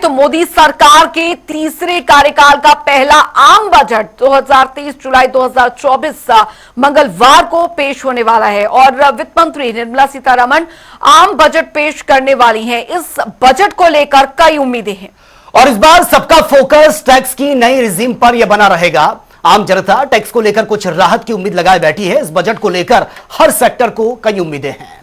तो मोदी सरकार के तीसरे कार्यकाल का पहला आम बजट 2023 जुलाई 2024 मंगलवार को पेश होने वाला है और वित्त मंत्री निर्मला सीतारमण आम बजट पेश करने वाली हैं। इस बजट को लेकर कई उम्मीदें हैं और इस बार सबका फोकस टैक्स की नई रिजीम पर यह बना रहेगा। आम जनता टैक्स को लेकर कुछ राहत की उम्मीद लगाए बैठी है। इस बजट को लेकर हर सेक्टर को कई उम्मीदें हैं।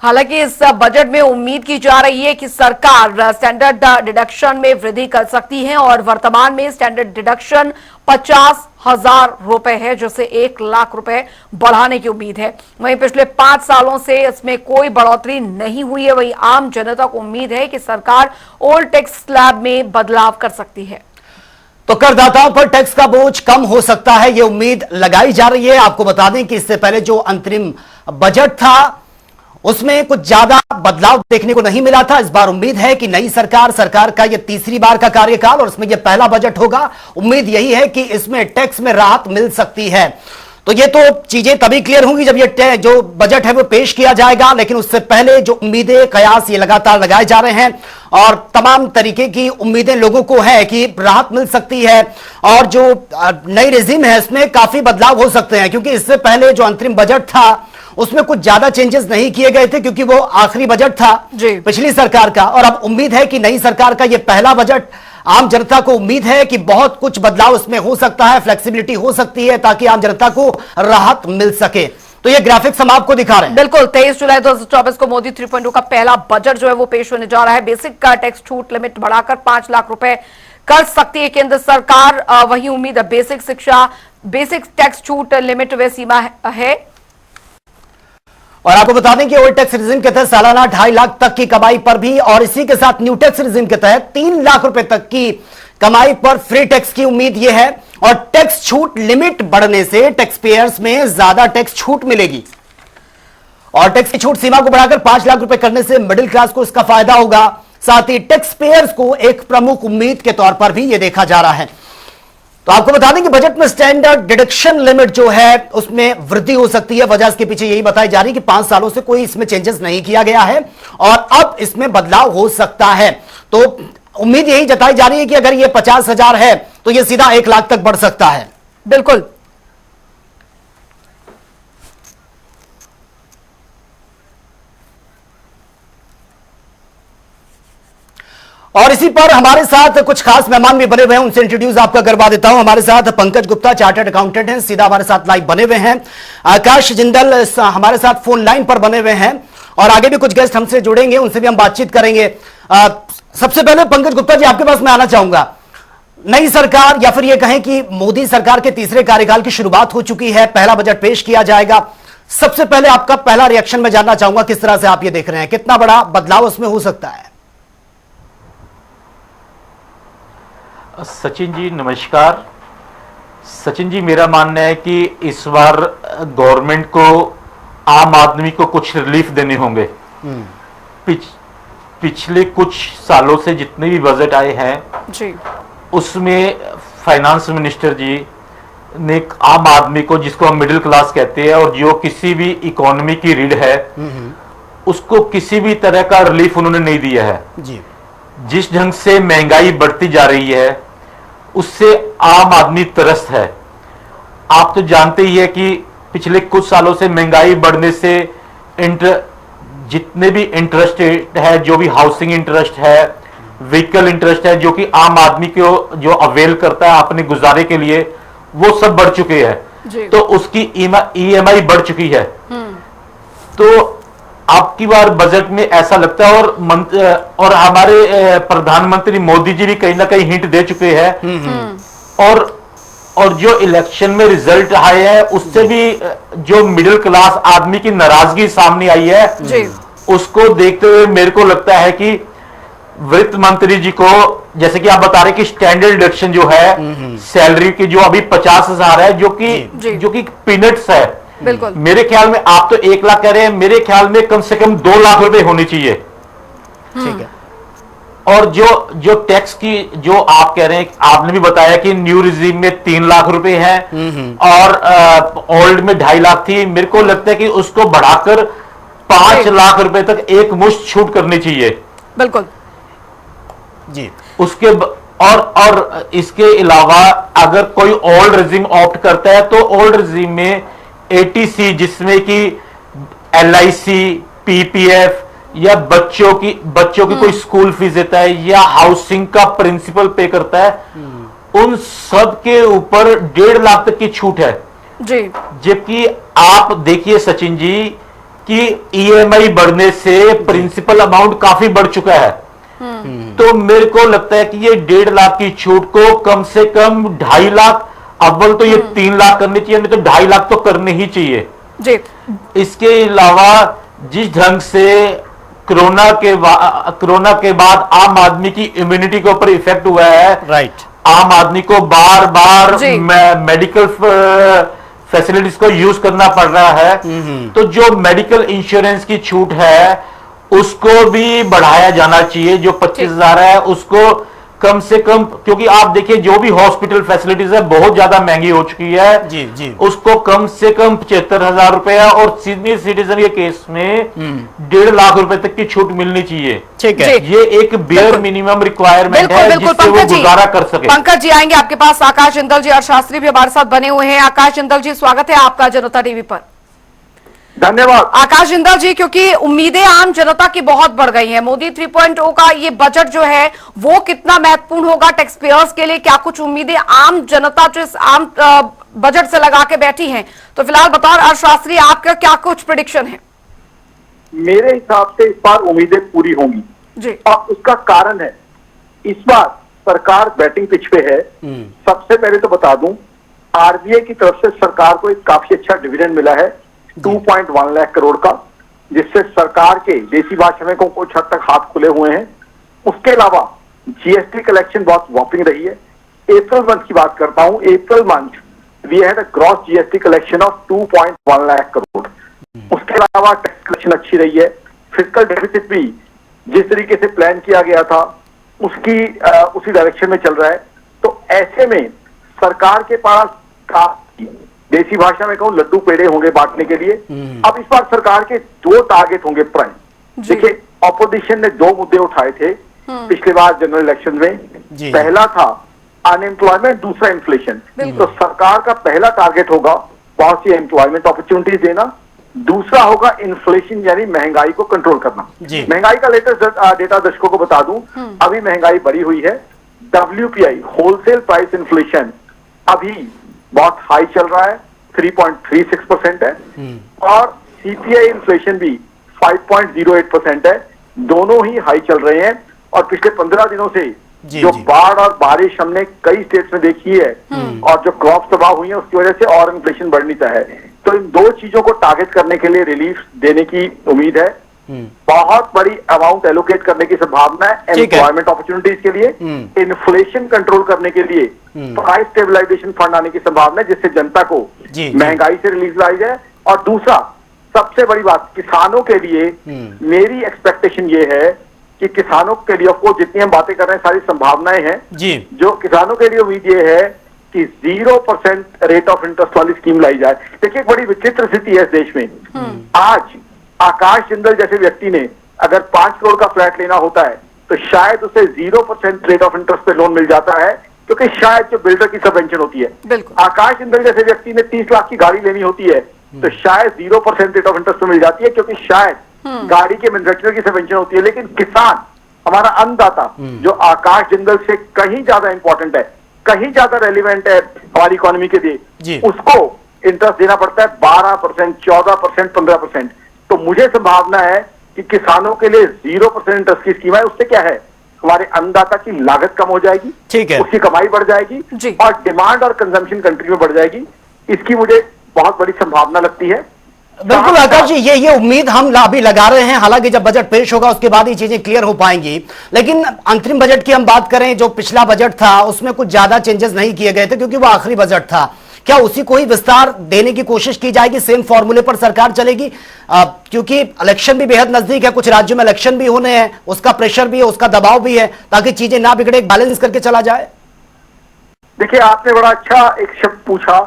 हालांकि इस बजट में उम्मीद की जा रही है कि सरकार स्टैंडर्ड डिडक्शन में वृद्धि कर सकती है और वर्तमान में स्टैंडर्ड डिडक्शन 50,000 रुपए है, जिसे 1 लाख रुपए बढ़ाने की उम्मीद है। वहीं पिछले 5 सालों से इसमें कोई बढ़ोतरी नहीं हुई है। वहीं आम जनता को उम्मीद है कि सरकार ओल्ड टैक्स स्लैब में बदलाव कर सकती है। तो करदाताओं पर टैक्स का बोझ कम हो सकता है, यह उम्मीद लगाई जा रही है। आपको बता दें कि इससे पहले जो अंतरिम बजट था उसमें कुछ ज्यादा बदलाव देखने को नहीं मिला था। इस बार उम्मीद है कि नई सरकार का यह तीसरी बार का कार्यकाल और इसमें यह पहला बजट होगा। उम्मीद यही है कि इसमें टैक्स में राहत मिल सकती है। तो ये तो चीजें तभी क्लियर होंगी जब ये जो बजट है वो पेश किया जाएगा, लेकिन उससे पहले जो उम्मीदें कयास ये लगातार लगाए जा रहे हैं और तमाम तरीके की उम्मीदें लोगों को है कि राहत मिल सकती है और जो नई रेजिम है इसमें काफी बदलाव हो सकते हैं, क्योंकि इससे पहले जो अंतरिम बजट था उसमें कुछ ज्यादा चेंजेस नहीं किए गए थे क्योंकि वो आखिरी बजट था पिछली सरकार का। और अब उम्मीद है कि नई सरकार का ये पहला बजट, आम जनता को उम्मीद है कि बहुत कुछ बदलाव इसमें हो सकता है, फ्लेक्सिबिलिटी हो सकती है ताकि आम जनता को राहत मिल सके। तो ये ग्राफिक्स हम आपको दिखा रहे हैं। बिल्कुल 23 जुलाई 2024 को मोदी 3.0 का पहला बजट जो है वो पेश होने जा रहा है। बेसिक का टैक्स छूट लिमिट बढ़ाकर 5 लाख रुपए कर सकती है केंद्र सरकार। वही उम्मीद है बेसिक शिक्षा, बेसिक टैक्स छूट लिमिट व सीमा है। और आपको बता दें कि ओल्ड टैक्स रिजीम के तहत सालाना 2.5 लाख तक की कमाई पर भी और इसी के साथ न्यू टैक्स रिजीम के तहत 3 लाख रुपए तक की कमाई पर फ्री टैक्स की उम्मीद यह है। और टैक्स छूट लिमिट बढ़ने से टैक्स पेयर्स में ज्यादा टैक्स छूट मिलेगी और टैक्स की छूट सीमा को बढ़ाकर 5 लाख रुपए करने से मिडिल क्लास को इसका फायदा होगा। साथ ही टैक्स पेयर्स को एक प्रमुख उम्मीद के तौर पर भी यह देखा जा रहा है। तो आपको बता दें कि बजट में स्टैंडर्ड डिडक्शन लिमिट जो है उसमें वृद्धि हो सकती है। वजह इसके पीछे यही बताई जा रही है कि 5 सालों से कोई इसमें चेंजेस नहीं किया गया है और अब इसमें बदलाव हो सकता है। तो उम्मीद यही जताई जा रही है कि अगर ये 50,000 है तो ये सीधा 1 लाख तक बढ़ सकता है। बिल्कुल और इसी पर हमारे साथ कुछ खास मेहमान भी बने हुए हैं, उनसे इंट्रोड्यूस आपका करवा देता हूं। हमारे साथ पंकज गुप्ता चार्टर्ड अकाउंटेंट हैं, सीधा हमारे साथ लाइव बने हुए हैं। आकाश जिंदल हमारे साथ फोन लाइन पर बने हुए हैं और आगे भी कुछ गेस्ट हमसे जुड़ेंगे, उनसे भी हम बातचीत करेंगे। सबसे पहले पंकज गुप्ता जी आपके पास मैं आना चाहूंगा। नई सरकार या फिर यह कहें कि मोदी सरकार के तीसरे कार्यकाल की शुरुआत हो चुकी है, पहला बजट पेश किया जाएगा। सबसे पहले आपका पहला रिएक्शन मैं जानना चाहूंगा, किस तरह से आप ये देख रहे हैं, कितना बड़ा बदलाव उसमें हो सकता है? सचिन जी नमस्कार। सचिन जी, मेरा मानना है कि इस बार गवर्नमेंट को, आम आदमी को कुछ रिलीफ देने होंगे। पिछले कुछ सालों से जितने भी बजट आए हैं जी, उसमें फाइनेंस मिनिस्टर जी ने आम आदमी को, जिसको हम मिडिल क्लास कहते हैं और जो किसी भी इकोनॉमी की रीढ़ है, उसको किसी भी तरह का रिलीफ उन्होंने नहीं दिया है जी। जिस ढंग से महंगाई बढ़ती जा रही है उससे आम आदमी त्रस्त है। आप तो जानते ही है कि पिछले कुछ सालों से महंगाई बढ़ने से जितने भी इंटरेस्ट है, जो भी हाउसिंग इंटरेस्ट है, व्हीकल इंटरेस्ट है, जो कि आम आदमी को जो अवेल करता है अपने गुजारे के लिए, वो सब बढ़ चुके हैं। तो उसकी EMI बढ़ चुकी है। तो आपकी बार बजट में ऐसा लगता है और हमारे प्रधानमंत्री मोदी जी भी कहीं ना कहीं हिंट दे चुके हैं और जो इलेक्शन में रिजल्ट आए हैं उससे भी जो मिडिल क्लास आदमी की नाराजगी सामने आई है, उसको देखते हुए मेरे को लगता है कि वित्त मंत्री जी को, जैसे कि आप बता रहे कि स्टैंडर्ड डिडक्शन जो है सैलरी की, जो अभी 50,000 है, जो कि पीनट्स है। बिल्कुल, मेरे ख्याल में आप तो 1 लाख कह रहे हैं, मेरे ख्याल में कम से कम 2 लाख रुपए होनी चाहिए। ठीक है। और जो टैक्स की जो आप कह रहे हैं, आपने भी बताया कि न्यू रिजीम में 3 लाख रुपए हैं और ओल्ड में 2.5 लाख थी। मेरे को लगता है कि उसको बढ़ाकर 5 लाख रुपए तक एक मुश्त छूट करनी चाहिए। बिल्कुल। जी। उसके और इसके अलावा अगर कोई ओल्ड रेजिम ऑप्ट करता है तो ओल्ड रेजिम में एटीसी, जिसमें कि एलआईसी, पीपीएफ या बच्चों की कोई स्कूल फीस देता है या हाउसिंग का प्रिंसिपल पे करता है, उन सब के ऊपर 1.5 लाख तक की छूट है जी। जबकि आप देखिए सचिन जी कि ईएमआई बढ़ने से प्रिंसिपल अमाउंट काफी बढ़ चुका है। तो मेरे को लगता है कि ये 1.5 लाख की छूट को कम से कम 2.5 लाख, अव्वल तो ये 3 लाख करनी चाहिए, नहीं तो 2.5 लाख तो करने ही चाहिए जी। इसके अलावा जिस ढंग से कोरोना के बाद आम आदमी की इम्यूनिटी के ऊपर इफेक्ट हुआ है, राइट, आम आदमी को बार बार मेडिकल फैसिलिटीज को यूज करना पड़ रहा है, तो जो मेडिकल इंश्योरेंस की छूट है उसको भी बढ़ाया जाना चाहिए। जो 25,000 है उसको कम से कम, क्योंकि आप देखिए जो भी हॉस्पिटल फैसिलिटीज है बहुत ज्यादा महंगी हो चुकी है, जी जी, उसको कम से कम 75,000 रुपया और सीनियर सिटीजन के केस में 1.5 लाख रुपए तक की छूट मिलनी चाहिए। ठीक है, ये एक बेयर मिनिमम रिक्वायरमेंट है जिससे वो गुजारा कर सके। पंकज जी आएंगे आपके पास। आकाश जिंदल जी, अर्थशास्त्री भी हमारे साथ बने हुए हैं। आकाश जिंदल जी, स्वागत है आपका जनता टीवी पर। धन्यवाद। आकाश जिंदल जी, क्योंकि उम्मीदें आम जनता की बहुत बढ़ गई हैं, मोदी 3.0 का ये बजट जो है वो कितना महत्वपूर्ण होगा टैक्स पेयर्स के लिए? क्या कुछ उम्मीदें आम जनता जो इस आम बजट से लगा के बैठी हैं? तो फिलहाल बतौर अर्थशास्त्री आपका क्या कुछ प्रेडिक्शन है? मेरे हिसाब से इस बार उम्मीदें पूरी होंगी जी। और उसका कारण है, इस बार सरकार बैटिंग पिच पे है। सबसे पहले तो बता दूं, आरबीआई की तरफ से सरकार को एक काफी अच्छा डिविडेंड मिला है 2.1 लाख करोड़ का, जिससे सरकार के देसी भाषा में कुछ हद तक हाथ खुले हुए हैं। उसके अलावा जीएसटी कलेक्शन बहुत वॉपिंग रही है। अप्रैल मंथ की बात करता हूं, April month we had a gross GST collection of 2.1 lakh crore. उसके अलावा टैक्स कलेक्शन अच्छी रही है। फिस्कल डेफिसिट भी जिस तरीके से प्लान किया गया था उसी डायरेक्शन में चल रहा है। तो ऐसे में सरकार के पास काफी, देसी भाषा में कहूं, लड्डू पेड़े होंगे बांटने के लिए। अब इस बार सरकार के 2 टारगेट होंगे प्राइम। देखिए, ऑपोजिशन ने 2 मुद्दे उठाए थे पिछले बार जनरल इलेक्शन में। पहला था अनएम्प्लॉयमेंट, दूसरा इन्फ्लेशन। तो सरकार का पहला टारगेट होगा बहुत सी एम्प्लॉयमेंट अपॉर्चुनिटीज देना, दूसरा होगा इन्फ्लेशन यानी महंगाई को कंट्रोल करना। महंगाई का लेटेस्ट डेटा दर्शकों को बता दूं, अभी महंगाई बढ़ी हुई है। WPI होलसेल प्राइस इन्फ्लेशन अभी बहुत हाई चल रहा है, 3.36% है, और CPI इन्फ्लेशन भी 5.08% है। दोनों ही हाई चल रहे हैं और पिछले 15 दिनों से जो बाढ़ और बारिश हमने कई स्टेट्स में देखी है और जो क्रॉप तबाह हुई है उसकी वजह से और इन्फ्लेशन बढ़नी तय है। तो इन 2 चीजों को टारगेट करने के लिए रिलीफ देने की उम्मीद है। बहुत बड़ी अमाउंट एलोकेट करने की संभावना है एम्प्लॉयमेंट अपॉर्चुनिटीज के लिए। इन्फ्लेशन कंट्रोल करने के लिए प्राइस स्टेबलाइजेशन फंड आने की संभावना है, जिससे जनता को महंगाई से रिलीफ लाई जाए। और दूसरा सबसे बड़ी बात, किसानों के लिए मेरी एक्सपेक्टेशन ये है कि किसानों के लिए, ऑफकोर्स जितनी हम बातें कर रहे हैं सारी संभावनाएं हैं, जो किसानों के लिए उम्मीद ये है कि 0% रेट ऑफ इंटरेस्ट वाली स्कीम लाई जाए। देखिए, एक बड़ी विचित्र स्थिति है इस देश में। आज आकाश जिंदल जैसे व्यक्ति ने अगर 5 करोड़ का फ्लैट लेना होता है तो शायद उसे 0% रेट ऑफ इंटरेस्ट पे लोन मिल जाता है, क्योंकि शायद जो बिल्डर की सबवेंशन होती है। आकाश जिंदल जैसे व्यक्ति ने 30 लाख की गाड़ी लेनी होती है तो शायद 0% रेट ऑफ इंटरेस्ट पे मिल जाती है, क्योंकि शायद गाड़ी के मैन्युफैक्चरर की सबवेंशन होती है। लेकिन किसान, हमारा अन्नदाता, जो आकाश जिंदल से कहीं ज्यादा इंपॉर्टेंट है, कहीं ज्यादा रेलिवेंट है हमारी इकोनॉमी के लिए, उसको इंटरेस्ट देना पड़ता है 12%, 14%, 15%। तो मुझे संभावना है कि किसानों के लिए 0% इंटरेस्ट की स्कीम है। उससे क्या है, हमारे अन्नदाता की लागत कम हो जाएगी, ठीक है, उसकी कमाई बढ़ जाएगी और डिमांड और कंजम्पशन कंट्री में बढ़ जाएगी। इसकी मुझे बहुत बड़ी संभावना लगती है। बिल्कुल आकाश जी, ये उम्मीद हम अभी लगा रहे हैं। हालांकि जब बजट पेश होगा उसके बाद ये चीजें क्लियर हो पाएंगी। लेकिन अंतरिम बजट की हम बात करें, जो पिछला बजट था उसमें कुछ ज्यादा चेंजेस नहीं किए गए थे क्योंकि वो आखिरी बजट था। क्या उसी को ही विस्तार देने की कोशिश की जाएगी? सेम फॉर्मूले पर सरकार चलेगी? क्योंकि इलेक्शन भी बेहद नजदीक है, कुछ राज्यों में इलेक्शन भी होने हैं, उसका प्रेशर भी है, उसका दबाव भी है, ताकि चीजें ना बिगड़े, बैलेंस करके चला जाए। देखिए, आपने बड़ा अच्छा एक शब्द पूछा,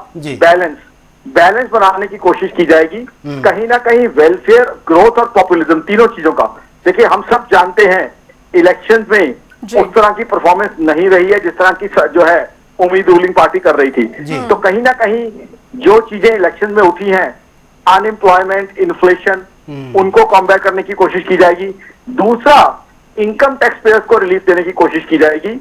बैलेंस बनाने की कोशिश की जाएगी। कहीं ना कहीं वेलफेयर, ग्रोथ और पॉपुलिज्म, तीनों चीजों का। देखिए, हम सब जानते हैं इलेक्शंस में उस तरह की परफॉर्मेंस नहीं रही है जिस तरह की जो है उम्मीद रूलिंग पार्टी कर रही थी। तो कहीं ना कहीं जो चीजें इलेक्शन में उठी हैं, अनएम्प्लॉयमेंट, इन्फ्लेशन, उनको कॉम्बैट करने की कोशिश की जाएगी। दूसरा, इनकम टैक्स पेयर्स को रिलीफ देने की कोशिश की जाएगी।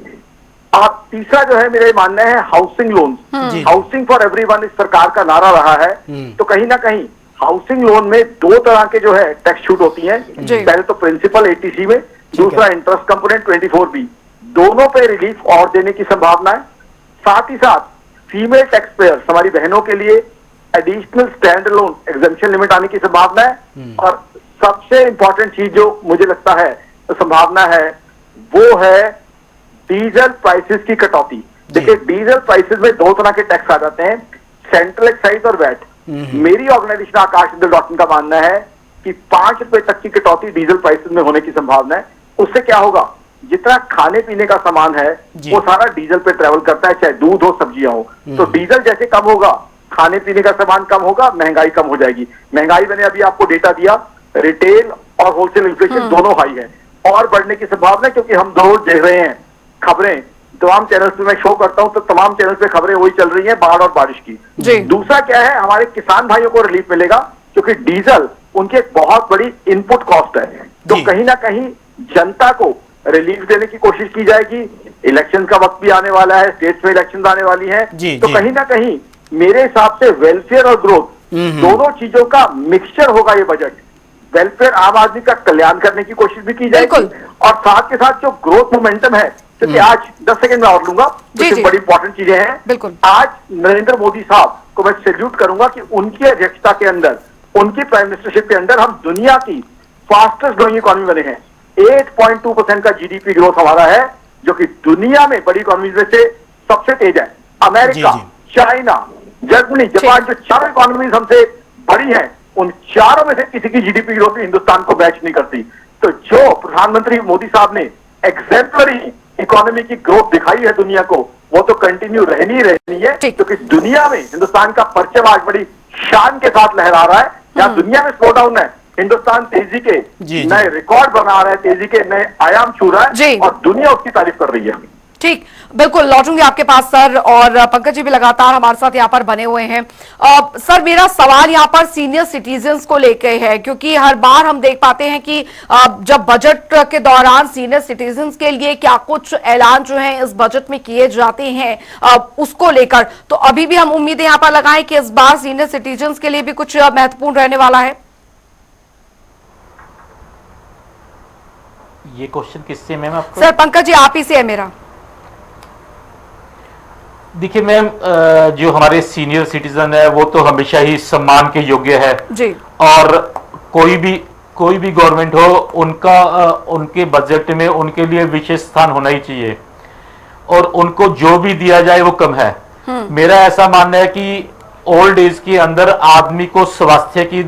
और तीसरा जो है मेरा मानना है housing loan, housing for everyone इस सरकार का नारा रहा है। तो कहीं ना कहीं हाउसिंग लोन में दो तरह के जो है टैक्स छूट होती हैं। पहले तो प्रिंसिपल 80C में, दूसरा इंटरेस्ट कंपोनेंट 24B, दोनों पे रिलीफ और देने की संभावना है। साथ ही साथ फीमेल टैक्स पेयर्स, हमारी बहनों के लिए additional stand loan exemption limit आने की संभावना है। और सबसे इंपॉर्टेंट चीज जो मुझे लगता है तो संभावना है वो है डीजल प्राइसेस की कटौती। देखिए, डीजल प्राइसेस में दो तरह के टैक्स आ जाते हैं, सेंट्रल एक्साइज और वैट। मेरी ऑर्गेनाइजेशन आकाश.com का मानना है कि 5 रुपए तक की कटौती डीजल प्राइसेस में होने की संभावना है। उससे क्या होगा, जितना खाने पीने का सामान है वो सारा डीजल पे ट्रेवल करता है, चाहे दूध हो, सब्जियां हो। तो डीजल जैसे कम होगा, खाने पीने का सामान कम होगा, महंगाई कम हो जाएगी। महंगाई मैंने अभी आपको डेटा दिया, रिटेल और होलसेल इन्फ्लेशन दोनों हाई है और बढ़ने की संभावना है, क्योंकि हम रोज देख रहे हैं खबरें, तमाम चैनल्स पे मैं शो करता हूं तो तमाम चैनल्स पे खबरें वही चल रही हैं, बाढ़ और बारिश की। दूसरा क्या है, हमारे किसान भाइयों को रिलीफ मिलेगा, क्योंकि डीजल उनकी एक बहुत बड़ी इनपुट कॉस्ट है। तो कहीं ना कहीं जनता को रिलीफ देने की कोशिश की जाएगी। इलेक्शन का वक्त भी आने वाला है, स्टेट्स में इलेक्शन आने वाली है, तो कहीं ना कहीं मेरे हिसाब से वेलफेयर और ग्रोथ दोनों चीजों का मिक्सचर होगा ये बजट। वेलफेयर, आम आदमी का कल्याण करने की कोशिश भी की जाएगी, और साथ के साथ जो ग्रोथ मोमेंटम है, क्योंकि आज 10 सेकंड में और लूंगा, बड़ी इंपॉर्टेंट चीजें हैं। आज नरेंद्र मोदी साहब को मैं सैल्यूट करूंगा कि उनकी अध्यक्षता के अंदर, उनकी प्राइम मिनिस्टरशिप के अंदर हम दुनिया की फास्टेस्ट ग्रोइंग इकोनॉमी बने हैं। 8.2% का जीडीपी ग्रोथ हमारा है, जो कि दुनिया में बड़ी इकोनॉमीज में से सबसे तेज है। अमेरिका, चाइना, जर्मनी, जापान, जो चारों इकोनॉमीज हमसे बड़ी हैं, उन चारों में से किसी की जीडीपी ग्रोथ हिंदुस्तान को मैच नहीं करती। तो जो प्रधानमंत्री मोदी साहब ने एग्जेम्पलरी इकोनॉमी की ग्रोथ दिखाई है दुनिया को, वो तो कंटिन्यू रहनी है, क्योंकि दुनिया में हिंदुस्तान का परचम आज बड़ी शान के साथ लहरा रहा है। जहां दुनिया में स्लो डाउन है, हिंदुस्तान तेजी के नए रिकॉर्ड बना रहा है, तेजी के नए आयाम छू रहा है, और दुनिया उसकी तारीफ कर रही है। ठीक, बिल्कुल लौटूंगी आपके पास सर, और पंकज जी भी लगातार हमारे साथ यहाँ पर बने हुए हैं। सर, मेरा सवाल यहाँ पर सीनियर सिटीजन्स को लेकर है, क्योंकि हर बार हम देख पाते हैं कि जब बजट के दौरान सीनियर सिटीजन्स के लिए क्या कुछ ऐलान जो है इस बजट में किए जाते हैं उसको लेकर, तो अभी भी हम उम्मीदें यहाँ पर लगाएं कि इस बार सीनियर सिटीजन्स के लिए भी कुछ महत्वपूर्ण रहने वाला है। ये क्वेश्चन किससे मैम आपको? सर पंकज जी, आप ही से है मेरा। देखिए मैम, जो हमारे सीनियर सिटीजन है वो तो हमेशा ही सम्मान के योग्य है जी, और कोई भी गवर्नमेंट हो, उनके बजट में उनके लिए विशेष स्थान होना ही चाहिए, और उनको जो भी दिया जाए वो कम है। मेरा ऐसा मानना है कि ओल्ड एज के अंदर आदमी को स्वास्थ्य की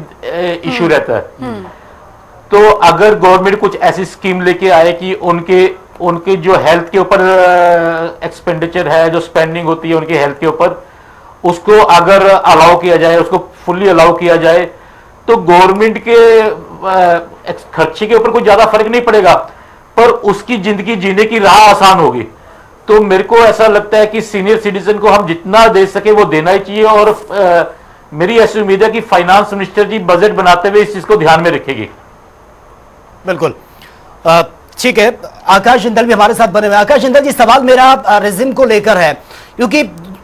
इश्यू रहता है, तो अगर गवर्नमेंट कुछ ऐसी स्कीम लेके आए कि उनके जो हेल्थ के ऊपर एक्सपेंडिचर है, जो स्पेंडिंग होती है उनके हेल्थ के ऊपर, उसको अगर अलाउ किया जाए, उसको फुल्ली अलाउ किया जाए, तो गवर्नमेंट के खर्चे के ऊपर कोई ज्यादा फर्क नहीं पड़ेगा, पर उसकी जिंदगी जीने की राह आसान होगी। तो मेरे को ऐसा लगता है कि सीनियर सिटीजन को हम जितना दे सके वो देना ही चाहिए, और मेरी ऐसी उम्मीद है कि फाइनेंस मिनिस्टर जी बजट बनाते हुए इस चीज को ध्यान में रखेगी। बिल्कुल, ठीक है। आकाश जिंदल भी हमारे साथ बने हुए। आकाश जिंदल जी, सवाल मेरा रिजिम को लेकर है, क्योंकि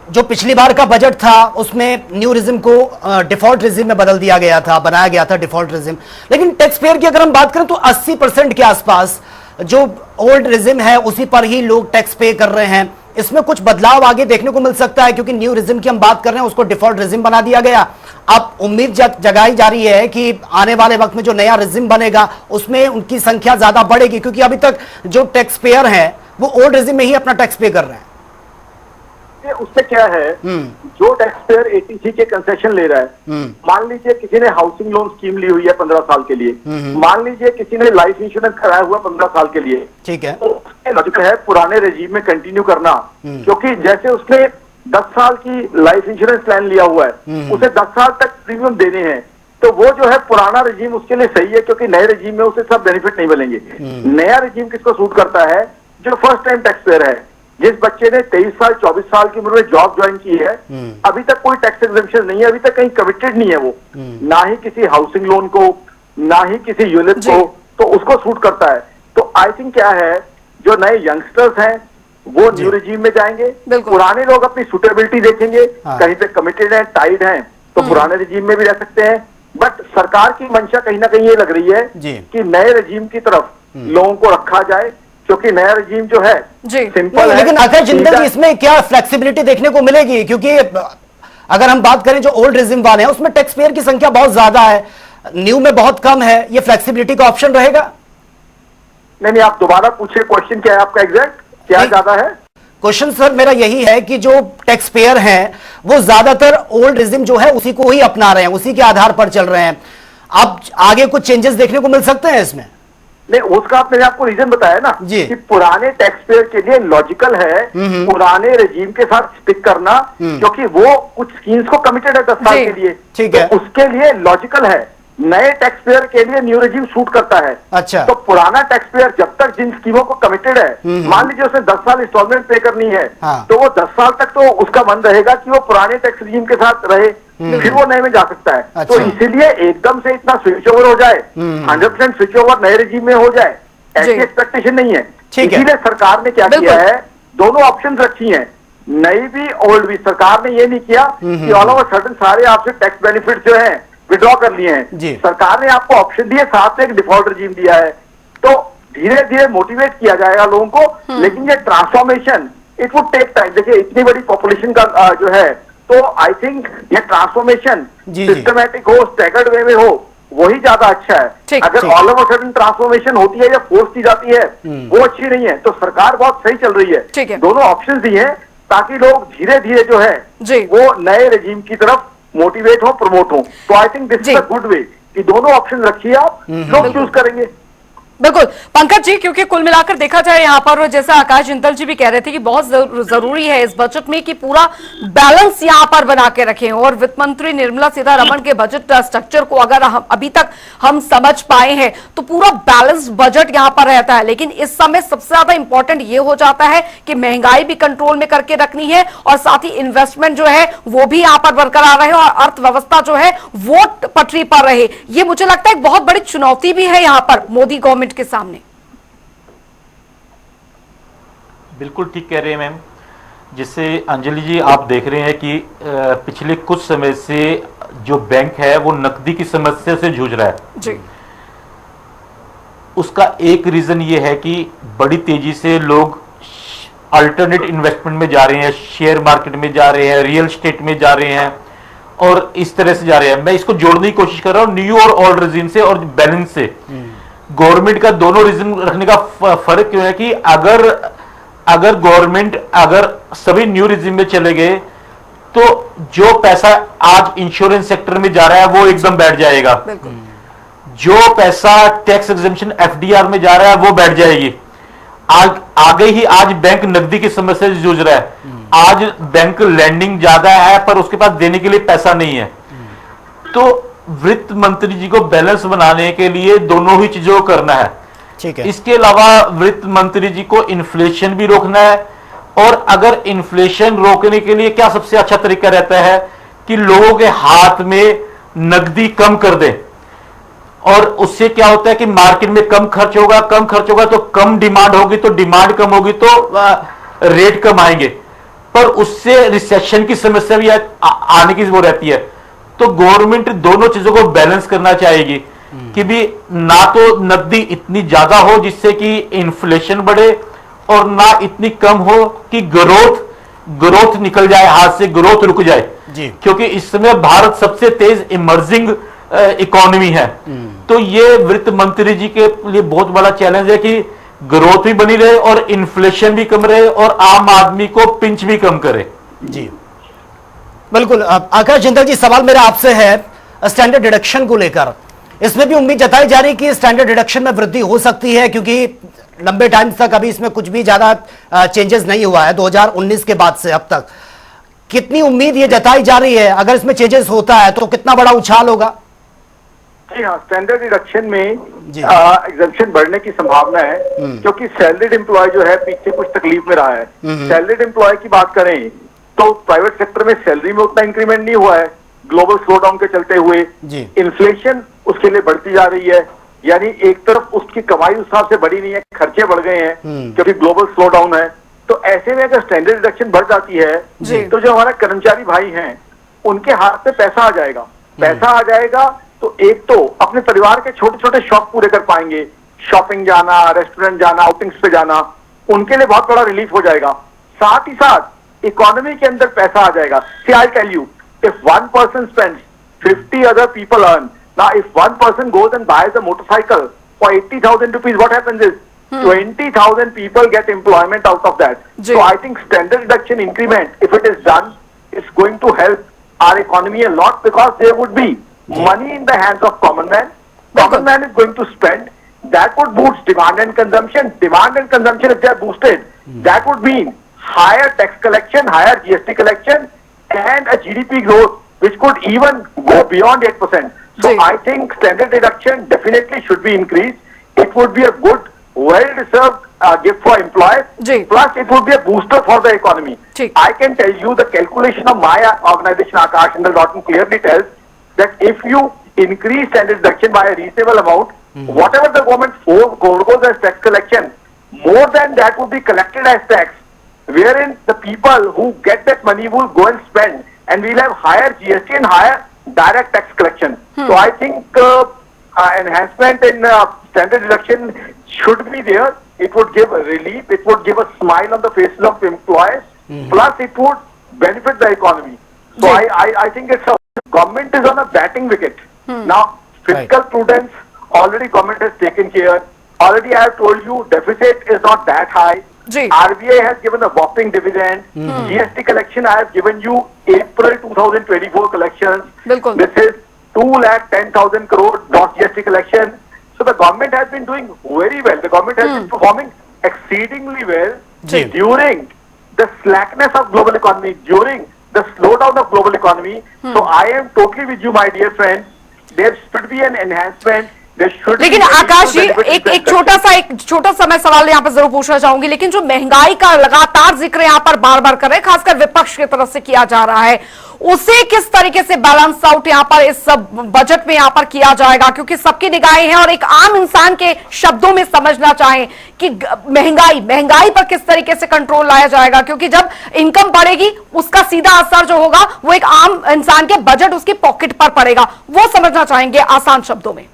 जो पिछली बार का बजट था उसमें न्यू रिजिम को डिफॉल्ट रिजिम में बदल दिया गया था, बनाया गया था डिफॉल्ट रिजिम, लेकिन टैक्स पेयर की अगर हम बात करें तो 80% के आसपास जो ओल्ड रिजिम है उसी पर ही लोग टैक्स पे कर रहे हैं। इसमें कुछ बदलाव आगे देखने को मिल सकता है, क्योंकि न्यू रिजिम की हम बात कर रहे हैं, उसको डिफॉल्ट रिजिम बना दिया गया। अब उम्मीद जगाई जा रही है कि आने वाले वक्त में जो नया रिजिम बनेगा उसमें उनकी संख्या ज्यादा बढ़ेगी, क्योंकि अभी तक जो टैक्स पेयर हैं वो ओल्ड रिजिम में ही अपना टैक्स पे कर रहे हैं। उससे क्या है, जो टैक्स पेयर 80C के कंसेशन ले रहा है, मान लीजिए किसी ने हाउसिंग लोन स्कीम ली हुई है 15 साल के लिए, मान लीजिए किसी ने लाइफ इंश्योरेंस कराया हुआ 15 साल के लिए, ठीक है, तो उसके लक्ष्य है पुराने रेजीम में कंटिन्यू करना, क्योंकि जैसे उसने 10 साल की लाइफ इंश्योरेंस प्लान लिया हुआ है, उसे 10 साल तक प्रीमियम देने हैं, तो वो जो है पुराना रेजीम उसके लिए सही है, क्योंकि नए रेजीम में उसे सब बेनिफिट नहीं मिलेंगे। नया रेजीम किसको सूट करता है, जो फर्स्ट टाइम टैक्स पेयर है, जिस बच्चे ने 23 साल 24 साल की उम्र में जॉब ज्वाइन की है, अभी तक कोई टैक्स एग्जेम्पशन नहीं है, अभी तक कहीं कमिटेड नहीं है वो, ना ही किसी हाउसिंग लोन को, ना ही किसी यूनिट को, तो उसको सूट करता है। तो आई थिंक क्या है, जो नए यंगस्टर्स हैं वो न्यू रिजीम में जाएंगे, पुराने लोग अपनी सुटेबिलिटी देखेंगे, कहीं पे कमिटेड हैं, टाइड हैं, तो पुराने रिजीम में भी रह सकते हैं। बट सरकार की मंशा कहीं ना कहीं ये लग रही है कि नए रिजीम की तरफ लोगों को रखा जाए, क्योंकि नया रिजीम जो है सिंपल है। लेकिन आकाश जिंदल जी, इसमें क्या फ्लेक्सिबिलिटी देखने को मिलेगी? क्योंकि अगर हम बात करें जो ओल्ड रिजीम वाले हैं उसमें टैक्स पेयर की संख्या बहुत ज्यादा है, न्यू में बहुत कम है, ये फ्लेक्सिबिलिटी का ऑप्शन रहेगा? नहीं, आप दोबारा पूछिए, क्वेश्चन क्या है आपका एग्जैक्ट, क्या ज्यादा है? क्वेश्चन सर मेरा यही है कि जो टैक्स पेयर हैं वो ज्यादातर ओल्ड रिजिम जो है उसी को ही अपना रहे हैं, उसी के आधार पर चल रहे हैं। अब आगे कुछ चेंजेस देखने को मिल सकते हैं इसमें? नहीं, उसका मैंने आपको रीजन बताया ना कि पुराने टैक्स पेयर के लिए लॉजिकल है पुराने रेजिम के साथ स्टिक करना, क्योंकि वो कुछ स्कीम्स को कमिटेड है 10 साल के लिए, ठीक है, तो उसके लिए लॉजिकल है। नए टैक्स पेयर के लिए न्यू रेजिम सूट करता है। अच्छा, तो पुराना टैक्स पेयर जब तक जिन स्कीमों को कमिटेड है, मान लीजिए उसने 10 साल इंस्टॉलमेंट पे करनी है, तो वो 10 साल तक तो उसका मन रहेगा कि वो पुराने टैक्स रेजिम के साथ रहे, फिर वो नए में जा सकता है। अच्छा। तो इसीलिए एकदम से इतना स्विच ओवर हो जाए, 100% स्विच ओवर नए रेजिम में हो जाए, ऐसी एक्सपेक्टेशन नहीं है। इसीलिए सरकार ने क्या किया है, दोनों ऑप्शन रखी है, नई भी ओल्ड भी। सरकार ने ये नहीं किया कि ऑल ओवर सडन सारे आपसे टैक्स बेनिफिट जो है विड्रॉ कर लिए हैं। सरकार ने आपको ऑप्शन दिए, साथ में एक डिफॉल्ट रेजिम दिया है, तो धीरे धीरे मोटिवेट किया जाएगा लोगों को। लेकिन ये transformation it would take time. देखिए इतनी बड़ी पॉपुलेशन का जो है, तो आई थिंक ये ट्रांसफॉर्मेशन सिस्टमैटिक हो, स्टैगर्ड वे में हो, वही ज्यादा अच्छा है। अगर ऑल ओवर सडन ट्रांसफॉर्मेशन होती है या फोर्स की जाती है, वो अच्छी नहीं है। तो सरकार बहुत सही चल रही है, दोनों ऑप्शन दिए हैं ताकि लोग धीरे धीरे जो है वो नए रेजिम की तरफ मोटिवेट हो, प्रमोट हो। तो I think this is a good way कि दोनों ऑप्शन रखिए आप, लोग चूज करेंगे। बिल्कुल पंकज जी, क्योंकि कुल मिलाकर देखा जाए यहाँ पर, जैसा आकाश जिंदल जी भी कह रहे थे कि बहुत जरूरी है इस बजट में कि पूरा बैलेंस यहाँ पर बना के रखें। और वित्त मंत्री निर्मला सीतारमण के बजट स्ट्रक्चर को अगर हम अभी तक हम समझ पाए हैं तो पूरा बैलेंस बजट यहाँ पर रहता है। लेकिन इस समय सबसे ज्यादा इंपॉर्टेंट ये हो जाता है कि महंगाई भी कंट्रोल में करके रखनी है और साथ ही इन्वेस्टमेंट जो है वो भी यहाँ पर बरकरार रहे और अर्थव्यवस्था जो है वो पटरी पर रहे। ये मुझे लगता है एक बहुत बड़ी चुनौती भी है यहाँ पर मोदी गवर्नमेंट के सामने। बिल्कुल ठीक कह रहे हैं मैम। जिससे अंजलि जी आप देख रहे हैं कि पिछले कुछ समय से जो बैंक है वो नकदी की समस्या से जूझ रहा है जी। उसका एक रीजन ये है कि बड़ी तेजी से लोग अल्टरनेट इन्वेस्टमेंट में जा रहे हैं, शेयर मार्केट में जा रहे हैं, रियल एस्टेट में जा रहे हैं और इस तरह से जा रहे हैं। मैं इसको जोड़ने की कोशिश कर रहा हूं न्यू और ओल्ड रीजन से और बैलेंस से। गवर्नमेंट का दोनों रीजन रखने का फर्क क्यों है कि अगर गवर्नमेंट अगर सभी न्यू रिजिम में चले गए तो जो पैसा आज इंश्योरेंस सेक्टर में जा रहा है वो एकदम बैठ जाएगा, जो पैसा टैक्स एग्जेम्पशन एफडीआर में जा रहा है वो बैठ जाएगी। आगे ही आज बैंक नकदी की समस्या से जूझ रहा है। आज बैंक लैंडिंग ज्यादा है पर उसके पास देने के लिए पैसा नहीं है। तो वित्त मंत्री जी को बैलेंस बनाने के लिए दोनों ही चीजों को करना है। ठीक है। इसके अलावा वित्त मंत्री जी को इन्फ्लेशन भी रोकना है। और अगर इन्फ्लेशन रोकने के लिए क्या सबसे अच्छा तरीका रहता है कि लोगों के हाथ में नकदी कम कर दें, और उससे क्या होता है कि मार्केट में कम खर्च होगा तो कम डिमांड होगी, तो डिमांड कम होगी तो रेट कम आएंगे, पर उससे रिसेशन की समस्या भी आने की वो रहती है। तो गवर्नमेंट दोनों चीजों को बैलेंस करना चाहेगी कि भी ना तो नकदी इतनी ज्यादा हो जिससे कि इन्फ्लेशन बढ़े और ना इतनी कम हो कि ग्रोथ निकल जाए हाथ से, ग्रोथ रुक जाए जी। क्योंकि इस समय भारत सबसे तेज इमर्जिंग इकोनॉमी है। तो ये वित्त मंत्री जी के लिए बहुत बड़ा चैलेंज है कि ग्रोथ भी बनी रहे और इन्फ्लेशन भी कम रहे और आम आदमी को पिंच भी कम करे जी। बिल्कुल। आकाश जिंदल जी, सवाल मेरा आपसे है स्टैंडर्ड डिडक्शन को लेकर। इसमें भी उम्मीद जताई जा रही कि स्टैंडर्ड डिडक्शन में वृद्धि हो सकती है, क्योंकि लंबे टाइम तक अभी इसमें कुछ भी ज्यादा चेंजेस नहीं हुआ है 2019 के बाद से अब तक। कितनी उम्मीद ये जताई जा रही है अगर इसमें चेंजेस होता है तो कितना बड़ा उछाल होगा? जी हाँ, स्टैंडर्ड डिडक्शन में जी। एग्जम्पशन बढ़ने की संभावना है, क्योंकि सैलरीड एम्प्लॉय जो है पीछे कुछ तकलीफ में रहा है। सैलरीड एम्प्लॉय की बात करें तो प्राइवेट सेक्टर में सैलरी में उतना इंक्रीमेंट नहीं हुआ है, ग्लोबल स्लोडाउन के चलते हुए जी। इन्फ्लेशन उसके लिए बढ़ती जा रही है, यानी एक तरफ उसकी कमाई उस हिसाब से बढ़ी नहीं है, खर्चे बढ़ गए हैं क्योंकि ग्लोबल स्लोडाउन है। तो ऐसे में अगर स्टैंडर्ड डिडक्शन बढ़ जाती है तो जो हमारे कर्मचारी भाई हैं उनके हाथ में पैसा आ जाएगा तो एक तो अपने परिवार के छोटे छोटे शौक पूरे कर पाएंगे, शॉपिंग जाना, रेस्टोरेंट जाना, आउटिंग्स पे जाना, उनके लिए बहुत बड़ा रिलीफ हो जाएगा। साथ ही साथ इकोनॉमी के अंदर पैसा आ जाएगा। See I tell you, if one person spends 50 other people earn. Now if one person goes and buys a motorcycle for 80,000 rupees, what happens is 20,000 people get employment out of that. जी. So I think standard deduction increment, if it is done, is going to help our economy a lot, because there would be money in the hands of common man. Common man is going to spend. That would boost demand and consumption. Demand and consumption, if they are boosted, that would mean higher tax collection, higher GST collection, and a GDP growth which could even go beyond 8%. So जी. I think standard deduction definitely should be increased. It would be a good, well-deserved gift for employers. जी. Plus, it would be a booster for the economy. ठीक. I can tell you the calculation of my organization, Akash Handel.in, clearly tells that if you increase standard deduction by a reasonable amount, whatever the government foregoes as tax collection, more than that would be collected as tax, wherein the people who get that money will go and spend, and we'll have higher GST and higher direct tax collection. So I think enhancement in standard deduction should be there. It would give a relief, it would give a smile on the faces of employees, plus it would benefit the economy. So I think it's government is on a batting wicket. Now fiscal prudence, already government has taken care. Already I have told you deficit is not that high. जी. RBI has given a whopping dividend. GST collection I have given you April 2024 collections. बिल्कुल. This is 2,10,000 crore dot GST collection. So the government has been doing very well. The government has been performing exceedingly well जी. during the slackness of global economy, during the slowdown of global economy. So I am totally with you, my dear friend. There should be an enhancement. लेकिन आकाश जी एक छोटा सा मैं सवाल यहाँ पर जरूर पूछना चाहूंगी, लेकिन जो महंगाई का लगातार जिक्र यहाँ पर बार बार कर रहे हैं, खासकर विपक्ष की तरफ से किया जा रहा है, उसे किस तरीके से बैलेंस आउट यहाँ पर इस बजट में यहाँ पर किया जाएगा? क्योंकि सबकी निगाहें हैं और एक आम इंसान के शब्दों में समझना चाहें कि महंगाई पर किस तरीके से कंट्रोल लाया जाएगा, क्योंकि जब इनकम बढ़ेगी उसका सीधा असर जो होगा वो एक आम इंसान के बजट, उसकी पॉकेट पर पड़ेगा, वो समझना चाहेंगे आसान शब्दों में।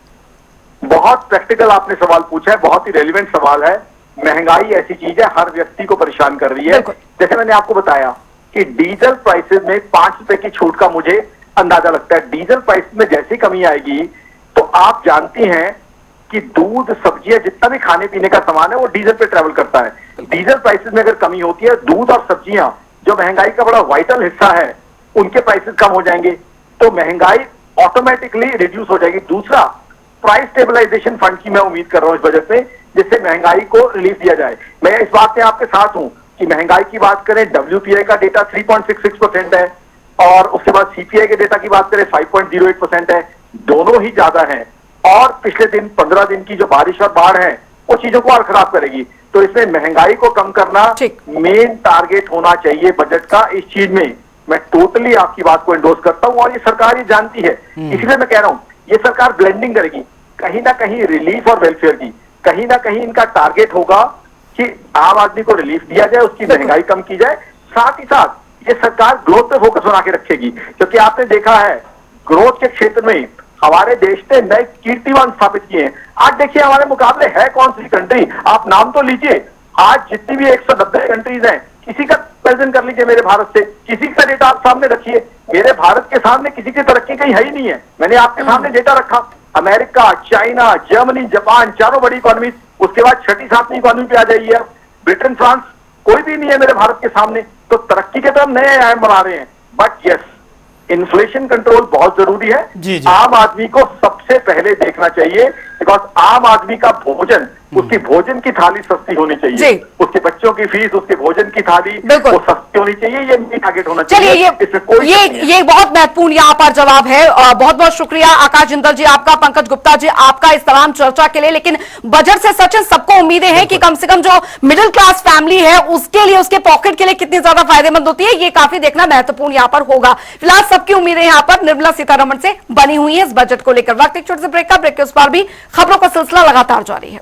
बहुत प्रैक्टिकल आपने सवाल पूछा है, बहुत ही रेलिवेंट सवाल है। महंगाई ऐसी चीज है, हर व्यक्ति को परेशान कर रही है। जैसे मैंने आपको बताया कि डीजल प्राइसेस में 5 रुपए की छूट का मुझे अंदाजा लगता है। डीजल प्राइस में जैसी कमी आएगी तो आप जानती हैं कि दूध, सब्जियां, जितना भी खाने पीने का सामान है वो डीजल पे ट्रेवल करता है। डीजल प्राइसेस में अगर कमी होती है, दूध और सब्जियां जो महंगाई का बड़ा वाइटल हिस्सा है, उनके प्राइसेस कम हो जाएंगे तो महंगाई ऑटोमेटिकली रिड्यूस हो जाएगी। दूसरा, प्राइस स्टेबलाइजेशन फंड की मैं उम्मीद कर रहा हूं इस बजट में, जिससे महंगाई को रिलीफ दिया जाए। मैं इस बात में आपके साथ हूं कि महंगाई की बात करें, WPI का डेटा 3.66% है और उसके बाद CPI के डेटा की बात करें 5.08% है, दोनों ही ज्यादा हैं। और पिछले दिन 15 दिन की जो बारिश और बाढ़ है वो चीजों को और खराब करेगी। तो इसमें महंगाई को कम करना मेन टारगेट होना चाहिए बजट का। इस चीज में मैं टोटली आपकी बात को एंडोर्स करता हूं और ये सरकार ये जानती है, इसलिए मैं कह रहा हूं ये सरकार ब्लेंडिंग करेगी, कहीं ना कहीं रिलीफ और वेलफेयर की, कहीं ना कहीं इनका टारगेट होगा कि आम आदमी को रिलीफ दिया जाए, उसकी महंगाई कम की जाए। साथ ही साथ ये सरकार ग्रोथ पे फोकस बना के रखेगी, क्योंकि आपने देखा है ग्रोथ के क्षेत्र में हमारे देश ने नए कीर्तिमान स्थापित किए हैं। आज देखिए हमारे मुकाबले है कौन सी कंट्री, आप नाम तो लीजिए। आज जितनी भी 190 कंट्रीज हैं, किसी का कंपेरिजन कर लीजिए मेरे भारत से, किसी का डेटा आप सामने रखिए। मेरे भारत के सामने किसी की तरक्की कहीं है ही नहीं है। मैंने आपके सामने डेटा रखा, अमेरिका, चाइना, जर्मनी, जापान, चारों बड़ी इकोनॉमी, उसके बाद 6ठी 7वीं इकोनॉमी पे आ जाइए, ब्रिटेन, फ्रांस, कोई भी नहीं है मेरे भारत के सामने। तो तरक्की के तो हम नए आयाम बना रहे हैं। बट यस, इन्फ्लेशन कंट्रोल बहुत जरूरी है। जी। आम आदमी को सबसे पहले देखना चाहिए, बिकॉज आम आदमी का भोजन उसकी भोजन की थाली सस्ती होनी जी। चाहिए, उसके बच्चों की फीस, उसके भोजन की थाली बिल्कुल। वो सस्ती होनी चाहिए, ये मेन टारगेट होना चलिए चाहिए। इसमें कोई शक नहीं है। ये बहुत महत्वपूर्ण यहाँ पर जवाब है। बहुत बहुत शुक्रिया आकाश जिंदल जी आपका, पंकज गुप्ता जी आपका इस तमाम चर्चा के लिए। लेकिन बजट से सचिन सबको उम्मीदें हैं कि कम से कम जो मिडिल क्लास फैमिली है उसके लिए, उसके पॉकेट के लिए कितनी ज्यादा फायदेमंद होती है, ये काफी देखना महत्वपूर्ण यहाँ पर होगा। फिलहाल सबकी उम्मीदें यहाँ पर निर्मला सीतारमण से बनी हुई है इस बजट को लेकर। वक्त एक छोटे से ब्रेक का, ब्रेक के उस पार भी खबरों का सिलसिला लगातार जारी है।